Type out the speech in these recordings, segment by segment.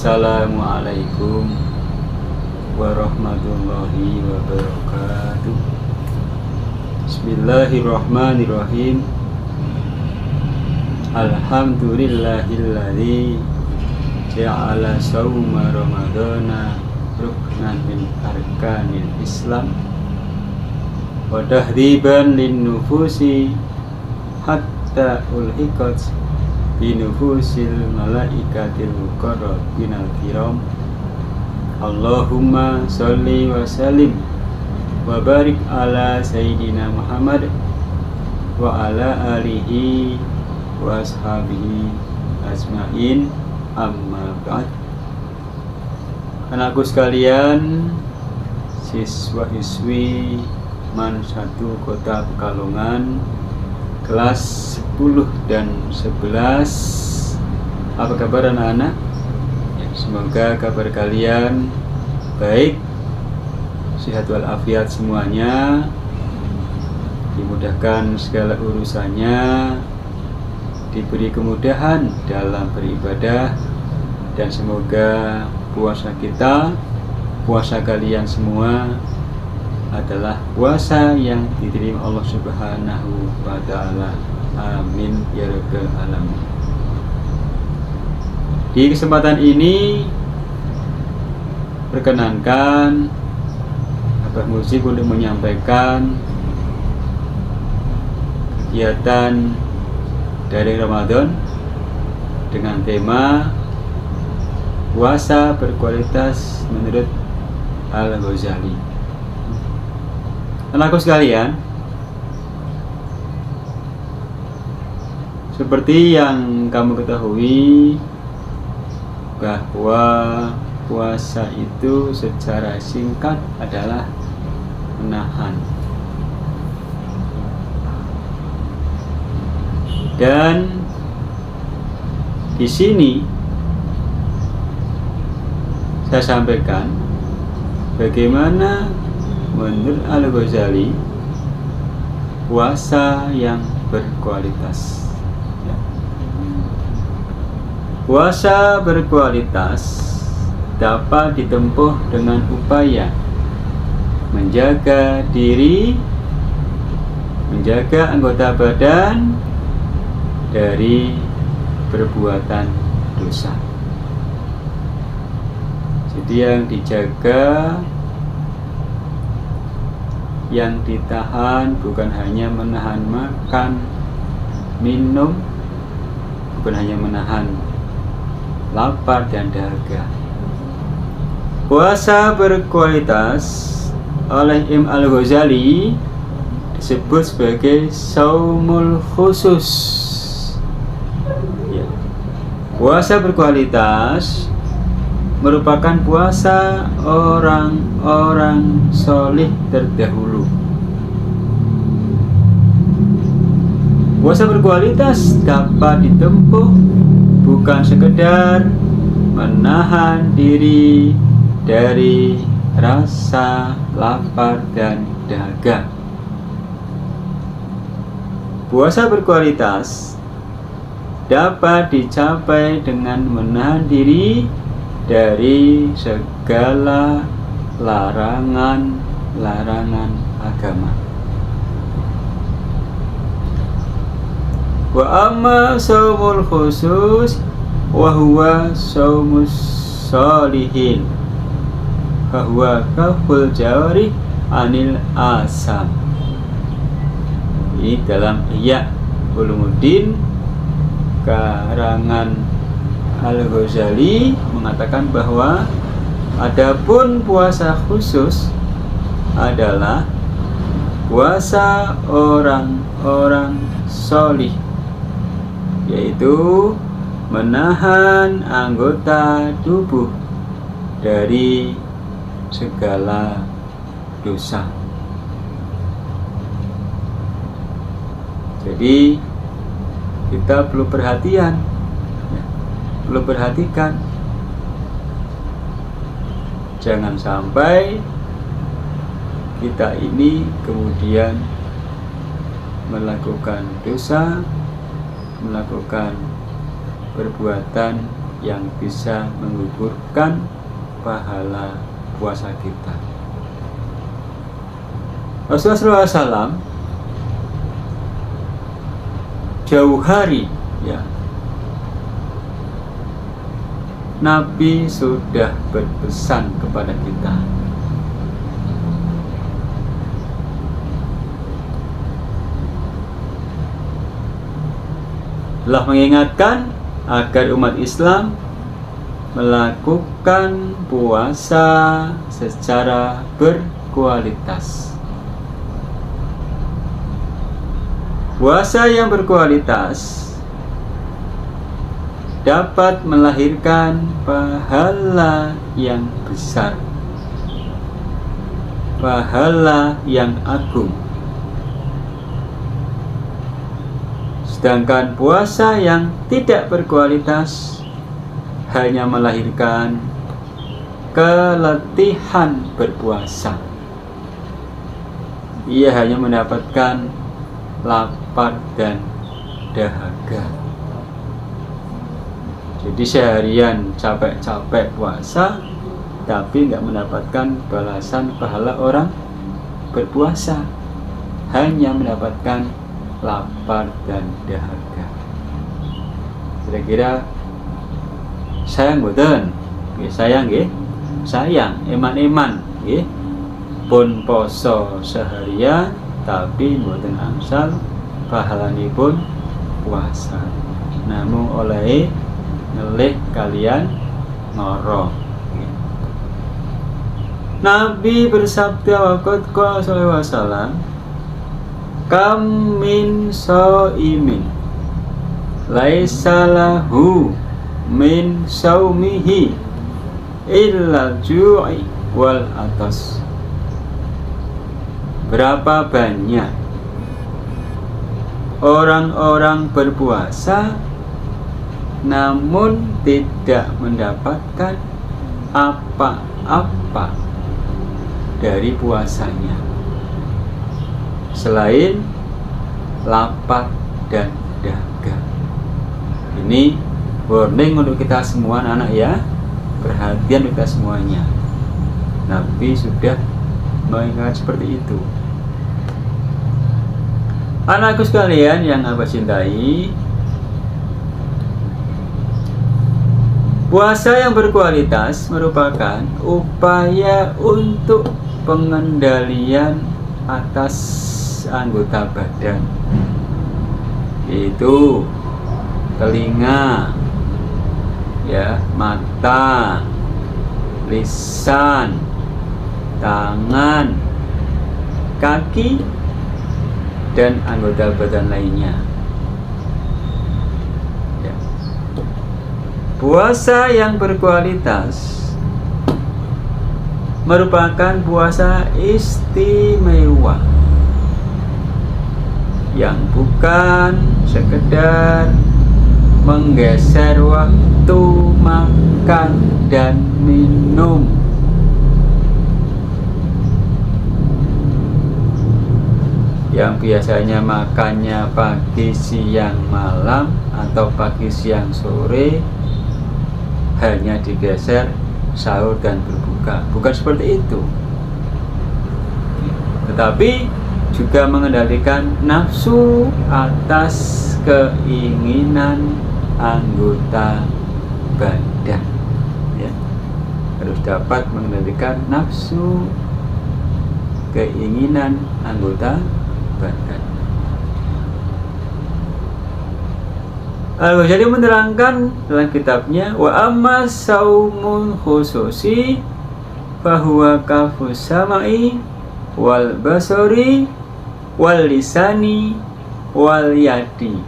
Assalamualaikum warahmatullahi wabarakatuh. Bismillahirrahmanirrahim. Alhamdulillahilladzi ja'ala shauma ramadhana ruknan min arkanil Islam wa tahdziban lin nufusi hatta ulhiqat binufusil malaikatil muqarrabinal kiram. Allahumma sholli wa sallim wa barik ala sayyidina Muhammad wa ala alihi wa ashabihi ajmain, amma ba'd. Anakku sekalian, siswa-siswi MAN 1 Kota Pekalongan, kelas 10 dan 11. Apa kabar anak-anak? Semoga kabar kalian baik, sehat walafiat semuanya, dimudahkan segala urusannya, diberi kemudahan dalam beribadah, dan semoga puasa kita, puasa kalian semua adalah puasa yang diterima Allah Subhanahu wa Ta'ala. Amin ya rabbal alamin. Di kesempatan ini perkenankan Abah Musik untuk menyampaikan kegiatan dari Ramadan dengan tema puasa berkualitas menurut Al-Ghazali. Anakku sekalian, seperti yang kamu ketahui bahwa puasa itu secara singkat adalah menahan. Dan di sini saya sampaikan bagaimana menurut Al-Ghazali puasa yang berkualitas. Puasa berkualitas dapat ditempuh dengan upaya menjaga diri, menjaga anggota badan dari perbuatan dosa. Jadi yang dijaga, yang ditahan bukan hanya menahan makan, minum, bukan hanya menahan lapar dan dahaga. Puasa berkualitas oleh Imam Al-Ghazali disebut sebagai shaumul khusus. Ya. Puasa berkualitas merupakan puasa orang-orang solih terdahulu. Puasa berkualitas dapat ditempuh bukan sekedar menahan diri dari rasa lapar dan dahaga. Puasa berkualitas dapat dicapai dengan menahan diri dari segala larangan-larangan agama. Wa amma shaumul khusus wa huwa shaumus sholihin fa huwa kaful jawari anil asam. Ini dalam Ihya Ulumuddin karangan Al-Ghazali mengatakan bahwa adapun puasa khusus adalah puasa orang-orang solih, yaitu menahan anggota tubuh dari segala dosa. Jadi kita perlu perhatian, perlu perhatikan, jangan sampai kita ini kemudian melakukan dosa, melakukan perbuatan yang bisa menggugurkan pahala puasa kita. Rasulullah SAW jauh hari, ya, Nabi sudah berpesan kepada kita. Telah mengingatkan agar umat Islam melakukan puasa secara berkualitas. Puasa yang berkualitas dapat melahirkan pahala yang besar, pahala yang agung. Sedangkan puasa yang tidak berkualitas hanya melahirkan keletihan berpuasa. Ia hanya mendapatkan lapar dan dahaga. Jadi seharian capek-capek puasa, tapi nggak mendapatkan balasan pahala orang berpuasa, hanya mendapatkan lapar dan dahaga. Kira-kira sayang boten? Sayang nggih. Sayang, eman-eman nggih. Pun poso seharian tapi boten angsal pahalanipun puasa. Namun oleh ngelih kalian ngoro. Nabi bersabda waqad qala sallallahu alaihi wasallam, kam min shaimin laisa lahu min saumihi illa ju'i wal atas. Berapa banyak orang-orang berpuasa namun tidak mendapatkan apa-apa dari puasanya selain lapar dan dahaga. Ini warning untuk kita semua anak-anak ya, perhatian kita semuanya. Nabi sudah mengingat seperti itu. Anakku sekalian yang Abah cintai, puasa yang berkualitas merupakan upaya untuk pengendalian atas anggota badan, yaitu telinga, ya, mata, lisan, tangan, kaki, dan anggota badan lainnya. Puasa yang berkualitas merupakan puasa istimewa yang bukan sekedar menggeser waktu makan dan minum, yang biasanya makannya pagi, siang, malam atau pagi, siang, sore, hanya digeser sahur dan berbuka. Bukan seperti itu, tetapi juga mengendalikan nafsu atas keinginan anggota badan, ya. Harus dapat mengendalikan nafsu keinginan anggota badan. Al-Ghazali menerangkan dalam kitabnya, wa amma saumul khususi fahuwa kafus samai wal basari wal lisani wal yadi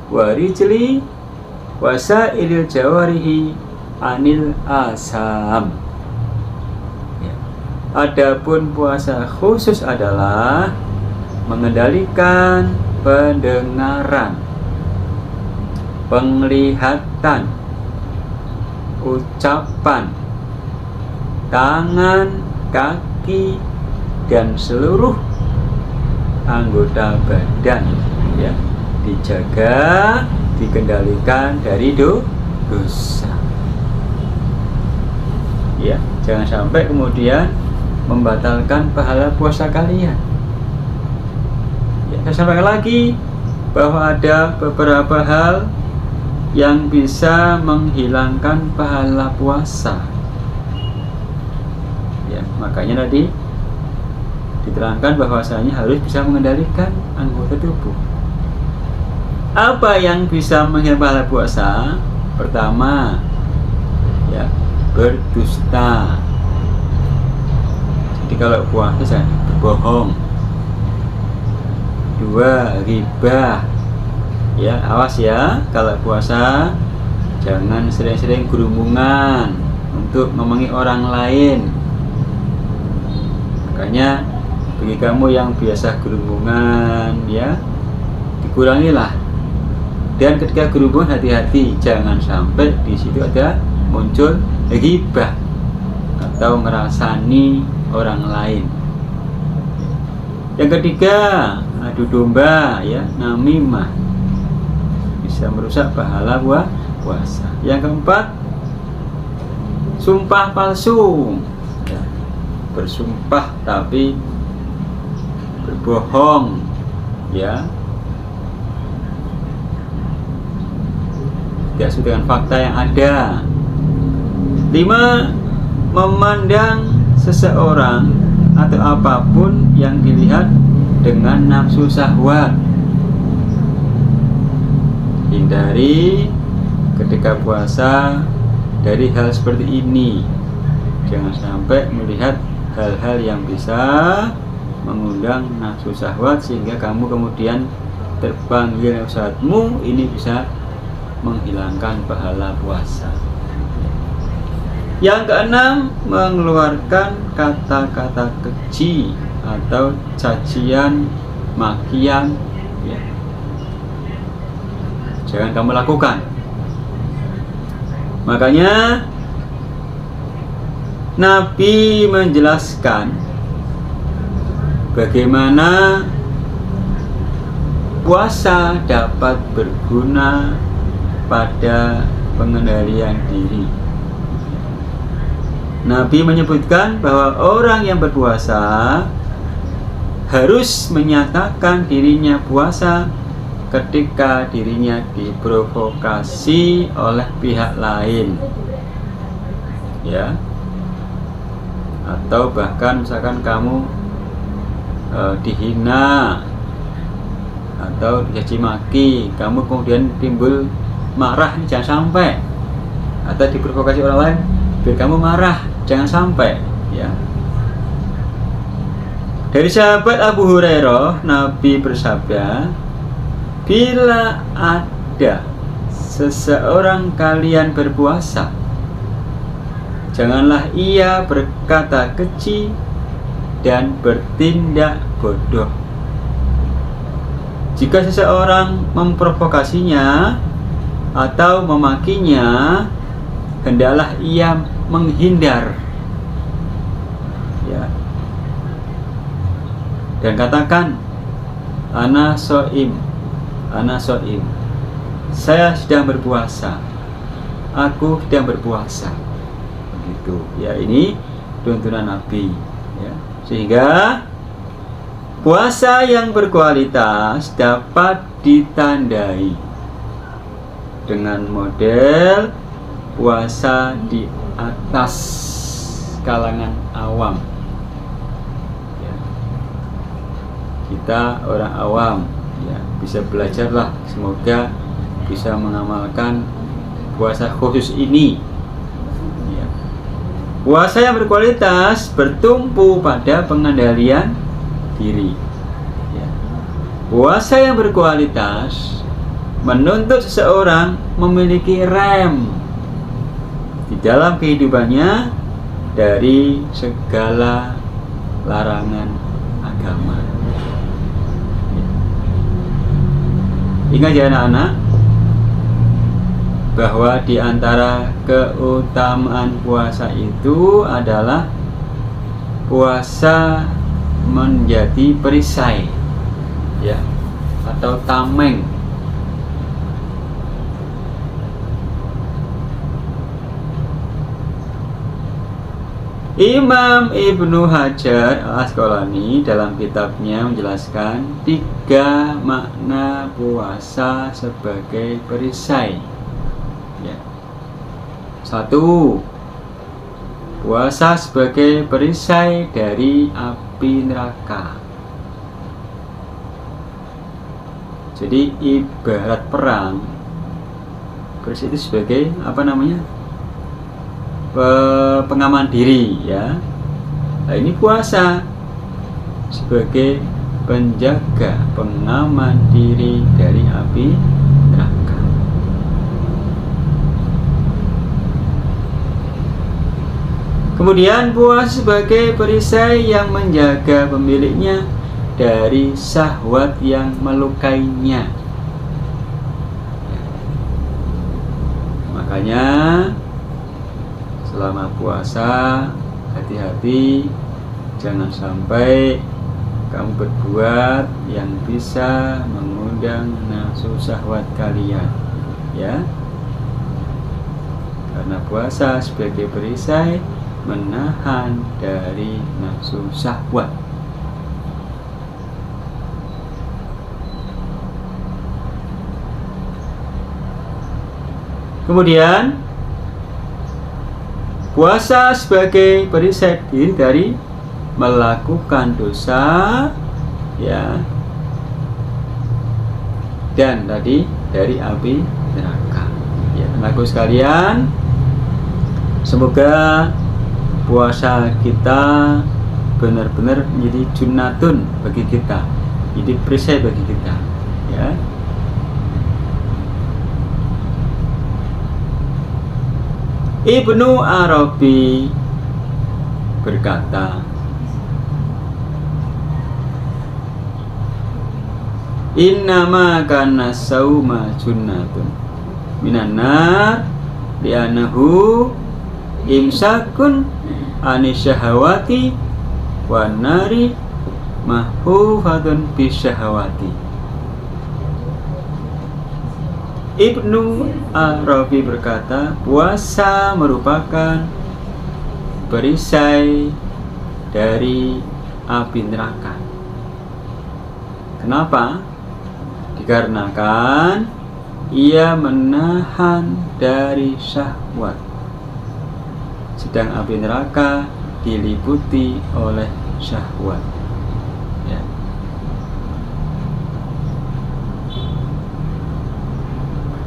wa rijli wa sa'ilil jawarihi anil asam. Ya. Adapun puasa khusus adalah mengendalikan pendengaran, penglihatan, ucapan, tangan, kaki, dan seluruh anggota badan, ya, dijaga, dikendalikan dari dosa. Ya, jangan sampai kemudian membatalkan pahala puasa kalian. Ya, saya sampaikan lagi bahwa ada beberapa hal yang bisa menghilangkan pahala puasa. Ya, makanya tadi diterangkan bahwasanya harus bisa mengendalikan anggota tubuh. Apa yang bisa menghilangkan pahala puasa? Pertama, ya, berdusta. Jadi kalau puasa jangan berbohong. Dua, ghibah. Ya, awas ya, kalau puasa jangan sering-sering gerumbunan untuk ngomongi orang lain. Makanya bagi kamu yang biasa gerumbunan, ya, dikurangilah. Dan ketika gerumbunan hati-hati, jangan sampai di situ ada muncul ghibah atau ngerasani orang lain. Yang ketiga, adu domba, ya, namimah, bisa merusak pahala puasa. Yang keempat, sumpah palsu, ya, bersumpah tapi berbohong, ya, tidak sesuai dengan fakta yang ada. 5, memandang seseorang atau apapun yang dilihat dengan nafsu syahwat. Hindari ketika puasa dari hal seperti ini. Jangan sampai melihat hal-hal yang bisa mengundang nafsu syahwat sehingga kamu kemudian terpanggil nafsumu. Ini bisa menghilangkan pahala puasa. Yang keenam, mengeluarkan kata-kata keji atau cacian, makian, ya, jangan kamu lakukan. Makanya Nabi menjelaskan bagaimana puasa dapat berguna pada pengendalian diri. Nabi menyebutkan bahwa orang yang berpuasa harus menyatakan dirinya puasa ketika dirinya diprovokasi oleh pihak lain, ya, atau bahkan misalkan kamu dihina atau dicaci maki, kamu kemudian timbul marah, jangan sampai, atau diprovokasi orang lain biar kamu marah, jangan sampai, ya. Dari sahabat Abu Hurairah, Nabi bersabda, bila ada seseorang kalian berpuasa, janganlah ia berkata keji dan bertindak bodoh. Jika seseorang memprovokasinya atau memakinya, hendaklah ia menghindar, ya, dan katakan, ana soim, saya sedang berpuasa, aku sedang berpuasa, begitu, ya. Ini tuntunan Nabi, ya. Sehingga puasa yang berkualitas dapat ditandai dengan model puasa di atas kalangan awam, ya. Kita orang awam, ya, bisa belajarlah, semoga bisa mengamalkan puasa khusus ini, ya. Puasa yang berkualitas bertumpu pada pengendalian diri, ya. Puasa yang berkualitas menuntut seseorang memiliki rem di dalam kehidupannya dari segala larangan agama. Ingat ya anak-anak, bahwa di antara keutamaan puasa itu adalah puasa menjadi perisai, ya, atau tameng. Imam Ibnu Hajar Al-Asqalani dalam kitabnya menjelaskan 3 makna puasa sebagai perisai. Ya. 1. Puasa sebagai perisai dari api neraka. Jadi ibarat perang, perisai itu sebagai pengaman diri, ya. Nah, ini puasa sebagai penjaga, pengaman diri dari api neraka. Kemudian puasa sebagai perisai yang menjaga pemiliknya dari syahwat yang melukainya. Makanya selama puasa hati-hati, jangan sampai kamu berbuat yang bisa mengundang nafsu syahwat kalian, ya. Karena puasa sebagai perisai menahan dari nafsu syahwat. Kemudian puasa sebagai perisai diri dari melakukan dosa, ya, dan tadi dari api neraka. Ya, teman-teman sekalian, semoga puasa kita benar-benar menjadi junnatun bagi kita, jadi perisai bagi kita, ya. Ibnu Arabi berkata, innama kana sauma junnatun minan nar li'annahu imsakun anis syahawati wan nari mahfufatun bisyahawati. Ibnu Arabi berkata, puasa merupakan perisai dari api neraka. Kenapa? Dikarenakan ia menahan dari syahwat, sedang api neraka diliputi oleh syahwat, ya.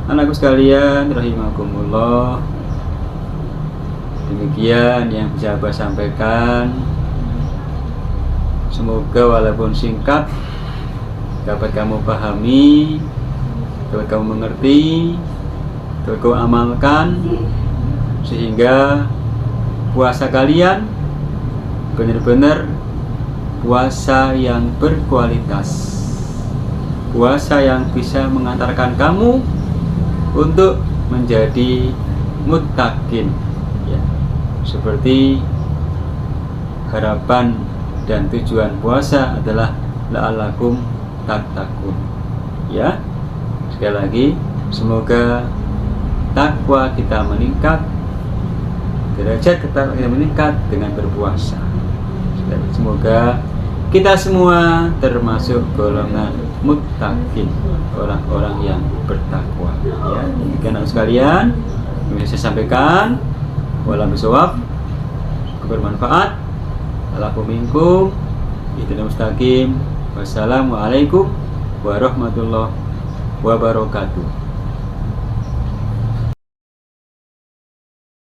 Anakku sekalian rahimakumullah, demikian yang bisa saya sampaikan. Semoga walaupun singkat dapat kamu pahami, dapat kamu mengerti, dapat kamu amalkan, sehingga puasa kalian benar-benar puasa yang berkualitas, puasa yang bisa mengantarkan kamu untuk menjadi muttaqin, ya. Seperti harapan dan tujuan puasa adalah la'allakum tattaqun, ya. Sekali lagi, semoga takwa kita meningkat, derajat kita meningkat dengan berpuasa. Semoga kita semua termasuk golongan muttaqin, orang-orang yang bertakwa, ya. Demikian sekalian yang bisa saya sampaikan. Wallahualam bishawab. Bermanfaat. Alaikum minkum. Ihdinas mustaqim. Wassalamualaikum warahmatullahi wabarakatuh.